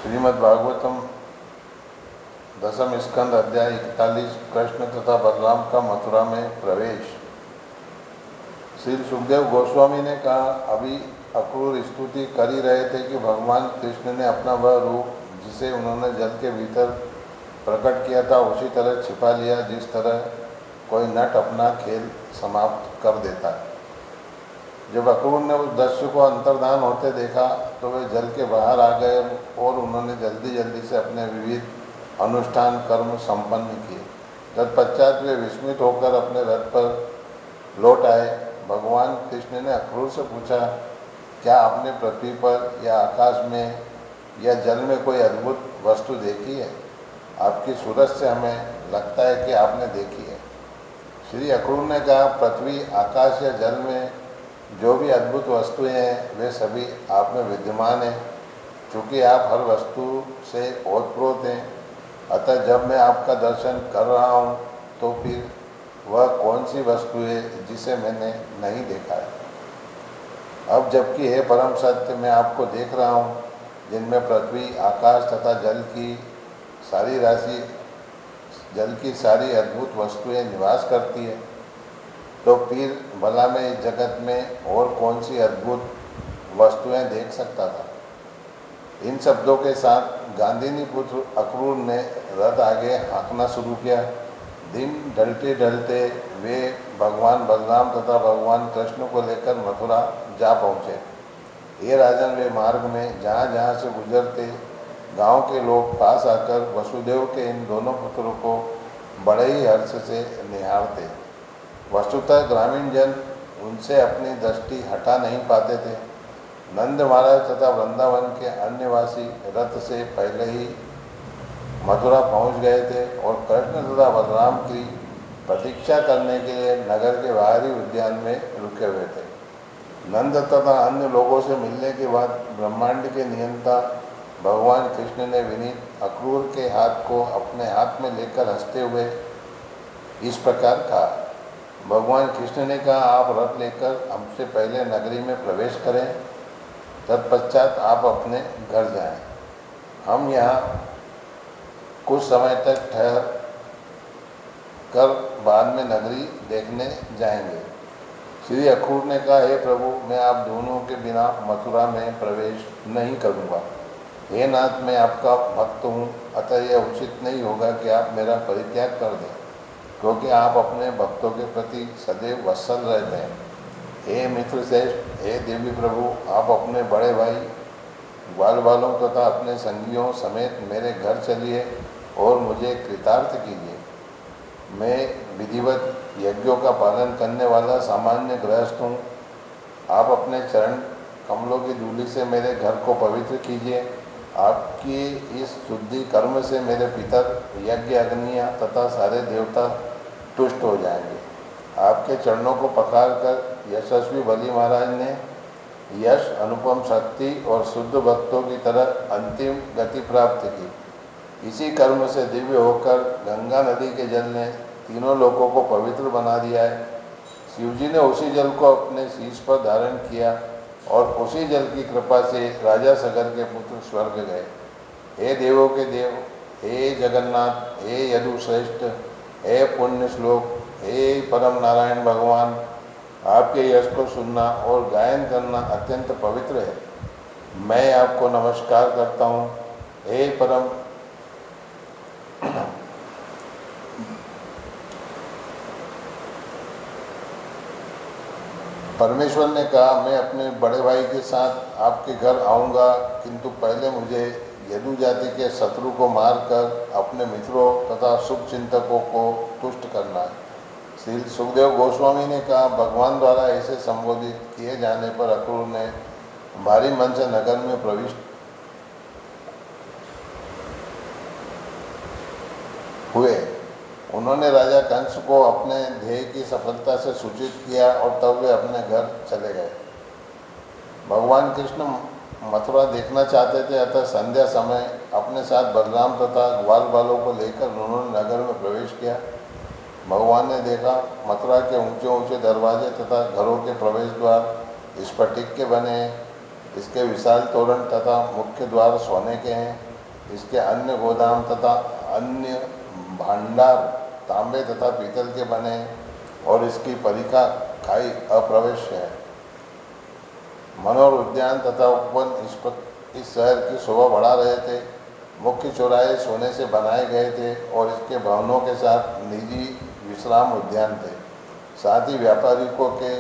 श्रीमद् भागवतम दसम स्कंद अध्याय 41 कृष्ण तथा बलराम का मथुरा में प्रवेश। श्री सुखदेव गोस्वामी ने कहा, अभी अक्रूर स्तुति कर ही रहे थे कि भगवान कृष्ण ने अपना वह रूप जिसे उन्होंने जल के भीतर प्रकट किया था उसी तरह छिपा लिया जिस तरह कोई नट अपना खेल समाप्त कर देता है। जब अक्रूर ने उस दस्यु को अंतर्धान होते देखा तो वे जल के बाहर आ गए और उन्होंने जल्दी जल्दी से अपने विविध अनुष्ठान कर्म संपन्न किए। तत्पश्चात वे विस्मित होकर अपने रथ पर लौट आए। भगवान कृष्ण ने अक्रूर से पूछा, क्या आपने पृथ्वी पर या आकाश में या जल में कोई अद्भुत वस्तु देखी है? आपकी सूरत से हमें लगता है कि आपने देखी है। श्री अक्रूर ने कहा, पृथ्वी, आकाश या जल में जो भी अद्भुत वस्तुएं हैं वे सभी आप में विद्यमान हैं। चूँकि आप हर वस्तु से ओतप्रोत हैं, अतः जब मैं आपका दर्शन कर रहा हूँ तो फिर वह कौन सी वस्तु है जिसे मैंने नहीं देखा है? अब जबकि हे परम सत्य, मैं आपको देख रहा हूँ जिनमें पृथ्वी, आकाश तथा जल की सारी अद्भुत वस्तुएं निवास करती है, तो फिर भला मैं इस जगत में और कौन सी अद्भुत वस्तुएं देख सकता था? इन शब्दों के साथ गांधीनी पुत्र अक्रूर ने रथ आगे हाँकना शुरू किया। दिन ढलते ढलते वे भगवान बलराम तथा भगवान कृष्ण को लेकर मथुरा जा पहुँचे। ये राजन, वे मार्ग में जहाँ जहाँ से गुजरते गांव के लोग पास आकर वसुदेव के इन दोनों पुत्रों को बड़े ही हर्ष से निहारते। वस्तुतः ग्रामीण जन उनसे अपनी दृष्टि हटा नहीं पाते थे। नंद महाराज तथा वृंदावन के अन्य वासी रथ से पहले ही मथुरा पहुंच गए थे और कृष्ण तथा बलराम की प्रतीक्षा करने के लिए नगर के बाहरी उद्यान में रुके हुए थे। नंद तथा अन्य लोगों से मिलने के बाद ब्रह्मांड के नियंता भगवान कृष्ण ने विनीत अक्रूर के हाथ को अपने हाथ में लेकर हंसते हुए इस प्रकार कहा। भगवान कृष्ण ने कहा, आप रथ लेकर हमसे पहले नगरी में प्रवेश करें, तत्पश्चात आप अपने घर जाएं। हम यहाँ कुछ समय तक ठहर कर बाद में नगरी देखने जाएंगे। श्री अक्रूर ने कहा, हे प्रभु, मैं आप दोनों के बिना मथुरा में प्रवेश नहीं करूँगा। हे नाथ, मैं आपका भक्त हूँ, अतः यह उचित नहीं होगा कि आप मेरा परित्याग कर दें, क्योंकि आप अपने भक्तों के प्रति सदैव वत्सल रहते हैं। हे मित्र श्रेष्ठ, हे देवी प्रभु, आप अपने बड़े भाई ग्वाल वालों तथा अपने संगियों समेत मेरे घर चलिए और मुझे कृतार्थ कीजिए। मैं विधिवत यज्ञों का पालन करने वाला सामान्य गृहस्थ हूँ। आप अपने चरण कमलों की धूलि से मेरे घर को पवित्र कीजिए। आपकी इस शुद्धि कर्म से मेरे पितर, यज्ञ अग्नियाँ तथा सारे देवता तुष्ट हो जाएंगे। आपके चरणों को पखार कर यशस्वी बलि महाराज ने यश, अनुपम शक्ति और शुद्ध भक्तों की तरह अंतिम गति प्राप्त की। इसी कर्म से दिव्य होकर गंगा नदी के जल ने तीनों लोकों को पवित्र बना दिया है। शिवजी ने उसी जल को अपने शीश पर धारण किया और उसी जल की कृपा से राजा सगर के पुत्र स्वर्ग गए। हे देवों के देव, हे जगन्नाथ, हे यदुश्रेष्ठ, हे पुण्य श्लोक, हे परम नारायण भगवान, आपके यश को सुनना और गायन करना अत्यंत पवित्र है। मैं आपको नमस्कार करता हूँ। हे परम परमेश्वर ने कहा, मैं अपने बड़े भाई के साथ आपके घर आऊँगा, किंतु पहले मुझे यदु जाति के शत्रु को मारकर अपने मित्रों तथा शुभ चिंतकों को तुष्ट करना है। श्री सुखदेव गोस्वामी ने कहा, भगवान द्वारा ऐसे संबोधित किए जाने पर अक्रूर ने भारी मन से नगर में प्रविष्ट हुए। उन्होंने राजा कंस को अपने ध्येय की सफलता से सूचित किया और तब वे अपने घर चले गए। भगवान कृष्ण मथुरा देखना चाहते थे, अतः संध्या समय अपने साथ बलराम तथा ग्वाल बालों को लेकर उन्होंने नगर में प्रवेश किया। भगवान ने देखा, मथुरा के ऊंचे ऊंचे दरवाजे तथा घरों के प्रवेश द्वार स्फटिक के बने हैं। इसके विशाल तोरण तथा मुख्य द्वार सोने के हैं। इसके अन्य गोदाम तथा अन्य भंडार तांबे तथा पीतल के बने और इसकी परिखा खाई अप्रवेश्य है। मनोहर उद्यान तथा उपवन इस शहर की शोभा बढ़ा रहे थे। मुख्य चौराहे सोने से बनाए गए थे और इसके भवनों के साथ निजी विश्राम उद्यान थे। साथ ही व्यापारिकों के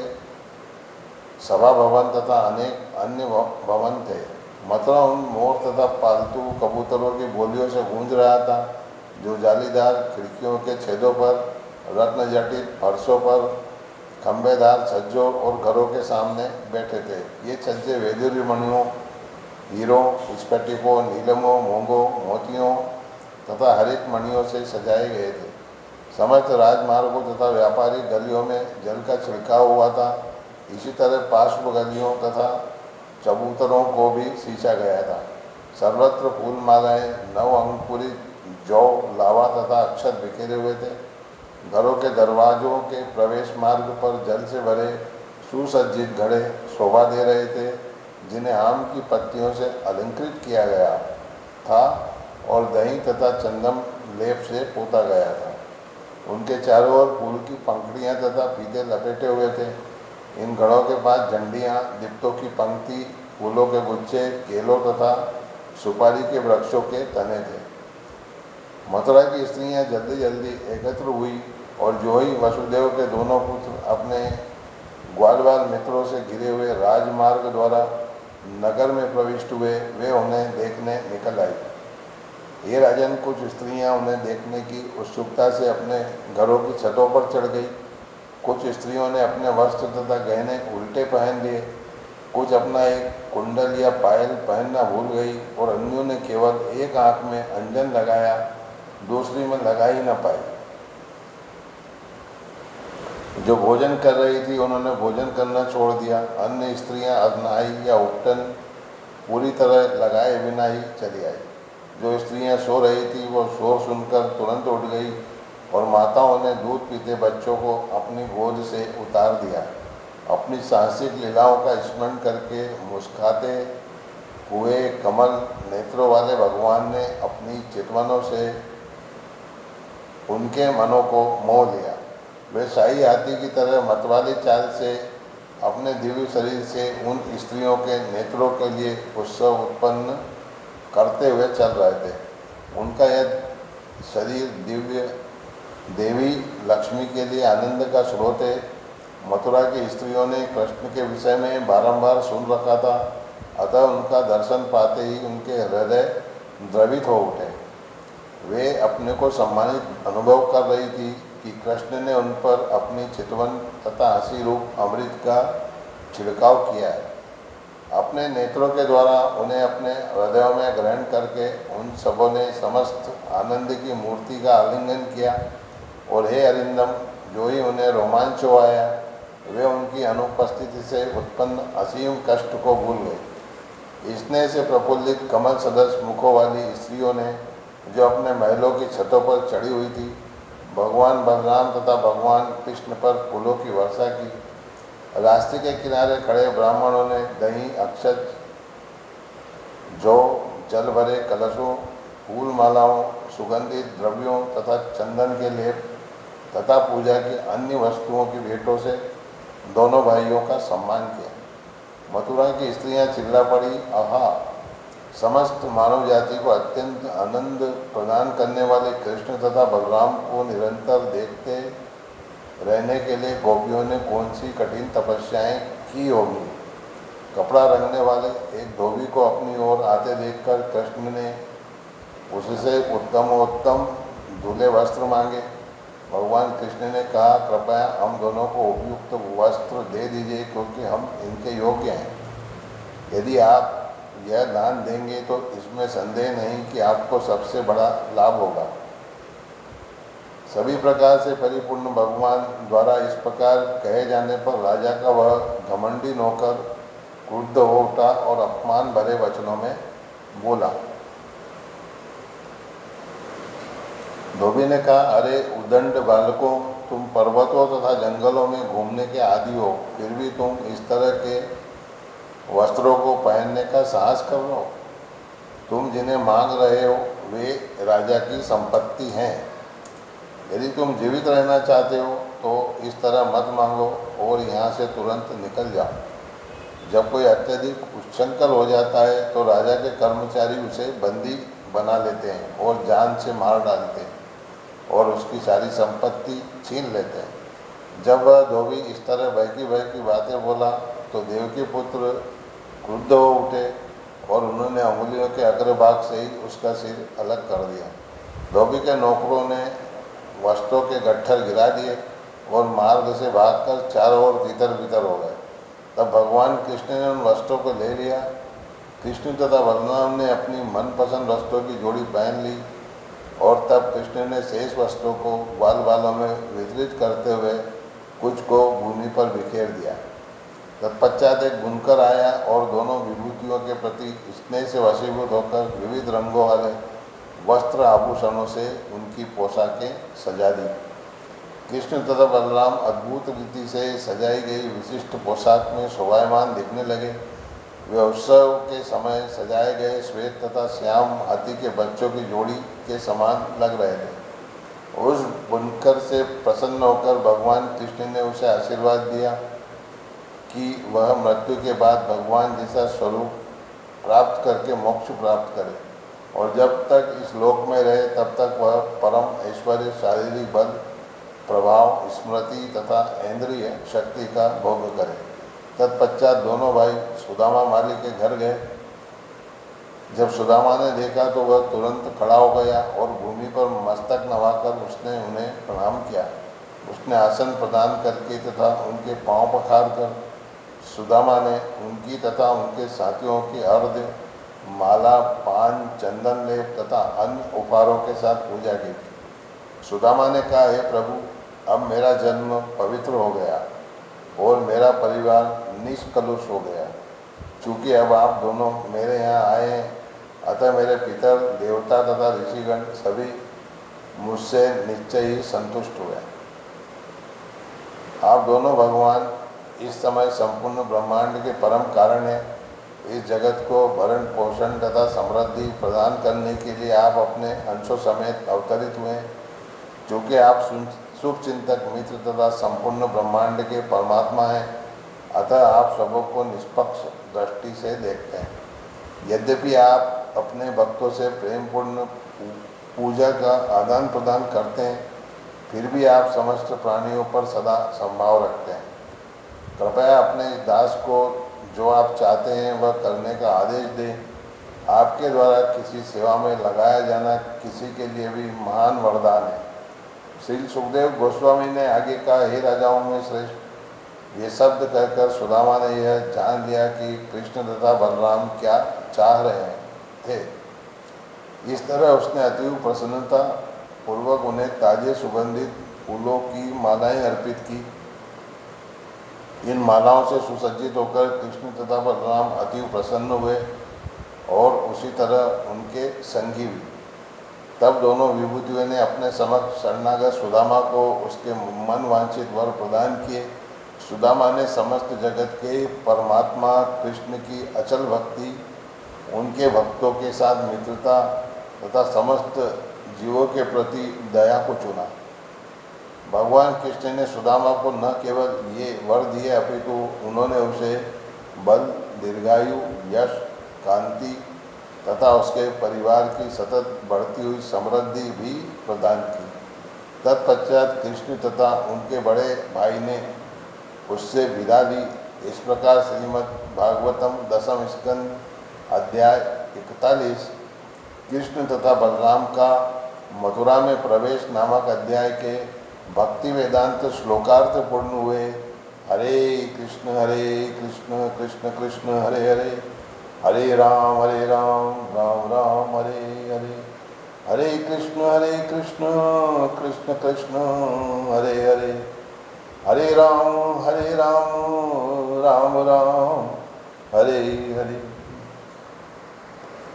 सभा भवन तथा अनेक अन्य भवन थे। मथुरा उन मोर तथा पालतू कबूतरों की बोलियों से गूंज रहा था जो जालीदार खिड़कियों के छेदों पर, रत्न जटित फर्शों पर, खंभेदार छज्जों और घरों के सामने बैठे थे। ये छज्जे वैदुर्य मणियों, हीरों, स्फटिकों, नीलमों, मूंगों, मोतियों तथा हरित मणियों से सजाए गए थे। समस्त राजमार्गों तथा व्यापारिक गलियों में जल का छिड़काव हुआ था। इसी तरह पार्श्व गलियों तथा चबूतरों को भी सींचा गया था। सर्वत्र फूल मालाएँ, नव अंकुरित जौ, लावा तथा अक्षत बिखेरे हुए थे। घरों के दरवाजों के प्रवेश मार्ग पर जल से भरे सुसज्जित घड़े शोभा दे रहे थे जिन्हें आम की पत्तियों से अलंकृत किया गया था और दही तथा चंदन लेप से पोता गया था। उनके चारों ओर फूल की पंखुड़ियाँ तथा फीते लपेटे हुए थे। इन घड़ों के पास झंडियाँ, दीप्तों की पंक्ति, फूलों के गुच्छे, केलों तथा सुपारी के वृक्षों के तने थे। मथुरा की स्त्रियाँ जल्दी जल्दी एकत्र हुई और जो ही वसुदेव के दोनों पुत्र अपने ग्वालवाल मित्रों से घिरे हुए राजमार्ग द्वारा नगर में प्रविष्ट हुए, वे उन्हें देखने निकल आई। ये राजन, कुछ स्त्रियां उन्हें देखने की उत्सुकता से अपने घरों की छतों पर चढ़ गई। कुछ स्त्रियों ने अपने वस्त्र तथा गहने उल्टे पहन लिए, कुछ अपना एक कुंडल या पायल पहनना भूल गई और अन्यों ने केवल एक आँख में अंजन लगाया, दूसरी में लगा ही न पाई। जो भोजन कर रही थी उन्होंने भोजन करना छोड़ दिया। अन्य स्त्रियां अदनाई या उपटन पूरी तरह लगाए बिना ही चली आई। जो स्त्रियां सो रही थी वो शोर सुनकर तुरंत उठ गई और माताओं ने दूध पीते बच्चों को अपनी गोद से उतार दिया। अपनी साहसिक लीलाओं का स्मरण करके मुस्कुराते हुए कमल नेत्रों वाले भगवान ने अपनी चितवनों से उनके मनों को मोह लिया। वे शाही हाथी की तरह मतवाली चाल से अपने दिव्य शरीर से उन स्त्रियों के नेत्रों के लिए उत्सव उत्पन्न करते हुए चल रहे थे। उनका यह शरीर दिव्य देवी लक्ष्मी के लिए आनंद का स्रोत है। मथुरा की स्त्रियों ने कृष्ण के विषय में बारंबार सुन रखा था, अतः उनका दर्शन पाते ही उनके हृदय द्रवित हो उठे। वे अपने को सम्मानित अनुभव कर रही थी कि कृष्ण ने उन पर अपनी चितवन तथा हंसी रूप अमृत का छिड़काव किया है। अपने नेत्रों के द्वारा उन्हें अपने हृदयों में ग्रहण करके उन सबों ने समस्त आनंद की मूर्ति का आलिंगन किया और हे अरिंदम, जो ही उन्हें रोमांच आया वे उनकी अनुपस्थिति से उत्पन्न असीम कष्ट को भूल गए। स्नेह से प्रफुल्लित कमल सदस्य मुखों वाली स्त्रियों ने जो अपने महलों की छतों पर चढ़ी हुई थी, भगवान बलराम तथा भगवान कृष्ण पर फूलों की वर्षा की। रास्ते के किनारे खड़े ब्राह्मणों ने दही, अक्षत, जौ, जल भरे कलशों, फूल मालाओं, सुगंधित द्रव्यों तथा चंदन के लेप तथा पूजा की अन्य वस्तुओं की भेंटों से दोनों भाइयों का सम्मान किया। मथुरा की स्त्रियां चिल्ला पड़ी, आहा! समस्त मानव जाति को अत्यंत आनंद प्रदान करने वाले कृष्ण तथा बलराम को निरंतर देखते रहने के लिए गोपियों ने कौन सी कठिन तपस्याएं की होगी। कपड़ा रंगने वाले एक धोबी को अपनी ओर आते देखकर कृष्ण ने उससे उत्तमोत्तम धुले वस्त्र मांगे। भगवान कृष्ण ने कहा, कृपया हम दोनों को उपयुक्त वस्त्र दे दीजिए क्योंकि हम इनके योग्य हैं। यदि आप यह दान देंगे तो इसमें संदेह नहीं कि आपको सबसे बड़ा लाभ होगा। सभी प्रकार से परिपूर्ण भगवान द्वारा इस प्रकार कहे जाने पर राजा का वह घमंडी नौकर क्रुद्ध हो उठा और अपमान भरे वचनों में बोला। धोबी ने कहा, अरे उदंड बालकों, तुम पर्वतों तथा जंगलों में घूमने के आदी हो, फिर भी तुम इस तरह के वस्त्रों को पहनने का साहस कर लो। तुम जिन्हें मांग रहे हो वे राजा की संपत्ति हैं। यदि तुम जीवित रहना चाहते हो तो इस तरह मत मांगो और यहाँ से तुरंत निकल जाओ। जब कोई अत्यधिक उच्छृंखल हो जाता है तो राजा के कर्मचारी उसे बंदी बना लेते हैं और जान से मार डालते हैं और उसकी सारी संपत्ति छीन लेते हैं। जब वह धोबी इस तरह बहकी बातें बोला तो देवकी पुत्र क्रुद्ध हो उठे और उन्होंने अंगुलियों के अग्रभाग से ही उसका सिर अलग कर दिया। धोबी के नौकरों ने वस्त्रों के गट्ठर गिरा दिए और मार्ग से भागकर चारों ओर तितर बितर हो गए। तब भगवान कृष्ण ने उन वस्त्रों को ले लिया। कृष्ण तथा बलराम ने अपनी मनपसंद वस्त्रों की जोड़ी पहन ली और तब कृष्ण ने शेष वस्त्रों को बाल बालों में वितरित करते हुए कुछ को भूमि पर बिखेर दिया। तत्पश्चात एक बुनकर आया और दोनों विभूतियों के प्रति स्नेह से वशीभूत होकर विविध रंगों वाले वस्त्र आभूषणों से उनकी पोशाकें सजा दी। कृष्ण तथा बलराम अद्भुत रीति से सजाई गई विशिष्ट पोशाक में शोभायमान दिखने लगे। वे उत्सव के समय सजाए गए श्वेत तथा श्याम हाथी के बच्चों की जोड़ी के समान लग रहे थे। उस बुनकर से प्रसन्न होकर भगवान कृष्ण ने उसे आशीर्वाद दिया कि वह मृत्यु के बाद भगवान जैसा स्वरूप प्राप्त करके मोक्ष प्राप्त करे और जब तक इस लोक में रहे तब तक वह परम ऐश्वर्य, शारीरिक बल, प्रभाव, स्मृति तथा इंद्रिय शक्ति का भोग करे। तत्पश्चात दोनों भाई सुदामा माली के घर गए। जब सुदामा ने देखा तो वह तुरंत खड़ा हो गया और भूमि पर मस्तक नवाकर उसने उन्हें प्रणाम किया। उसने आसन प्रदान करके तथा उनके पांव पखार कर सुदामा ने उनकी तथा उनके साथियों की अर्घ्य, माला, पान, चंदन लेप तथा अन्य उपहारों के साथ पूजा की। सुदामा ने कहा, हे प्रभु, अब मेरा जन्म पवित्र हो गया और मेरा परिवार निष्कलुष हो गया। चूँकि अब आप दोनों मेरे यहाँ आए हैं, अतः मेरे पितर, देवता तथा ऋषिगण सभी मुझसे निश्चय ही संतुष्ट हुए। आप दोनों भगवान इस समय संपूर्ण ब्रह्मांड के परम कारण हैं। इस जगत को भरण पोषण तथा समृद्धि प्रदान करने के लिए आप अपने अंशों समेत अवतरित हुए। चूँकि आप शुभ चिंतक, मित्र तथा संपूर्ण ब्रह्मांड के परमात्मा हैं, अतः आप सबों को निष्पक्ष दृष्टि से देखते हैं। यद्यपि आप अपने भक्तों से प्रेमपूर्ण पूजा का आदान प्रदान करते हैं, फिर भी आप समस्त प्राणियों पर सदा संभाव रखते हैं। कृपया अपने इस दास को जो आप चाहते हैं वह करने का आदेश दें। आपके द्वारा किसी सेवा में लगाया जाना किसी के लिए भी महान वरदान है। श्री सुखदेव गोस्वामी ने आगे कहा, हे राजाओं में श्रेष्ठ। ये शब्द कहकर सुदामा ने यह जान लिया कि कृष्ण तथा बलराम क्या चाह रहे थे। इस तरह उसने अतीव प्रसन्नता पूर्वक उन्हें ताजे सुगंधित फूलों की मालाएं अर्पित की। इन मालाओं से सुसज्जित होकर कृष्ण तथा बलराम अतीव प्रसन्न हुए और उसी तरह उनके संगी भी। तब दोनों विभूतियों ने अपने समक्ष शरणागत सुदामा को उसके मन वांछित वर प्रदान किए। सुदामा ने समस्त जगत के परमात्मा कृष्ण की अचल भक्ति, उनके भक्तों के साथ मित्रता तथा समस्त जीवों के प्रति दया को चुना। भगवान कृष्ण ने सुदामा को न केवल ये वर दिए अपितु उन्होंने उसे बल, दीर्घायु, यश, कांति तथा उसके परिवार की सतत बढ़ती हुई समृद्धि भी प्रदान की। तत्पश्चात कृष्ण तथा उनके बड़े भाई ने उससे विदा ली। इस प्रकार श्रीमद् भागवतम दशम स्कंद अध्याय 41 कृष्ण तथा बलराम का मथुरा में प्रवेश नामक अध्याय के भक्ति वेदांत श्लोकार्थ पूर्ण हुए। हरे कृष्ण कृष्ण कृष्ण हरे हरे, हरे राम राम राम हरे हरे, हरे कृष्ण कृष्ण कृष्ण हरे हरे, हरे राम राम राम हरे हरे।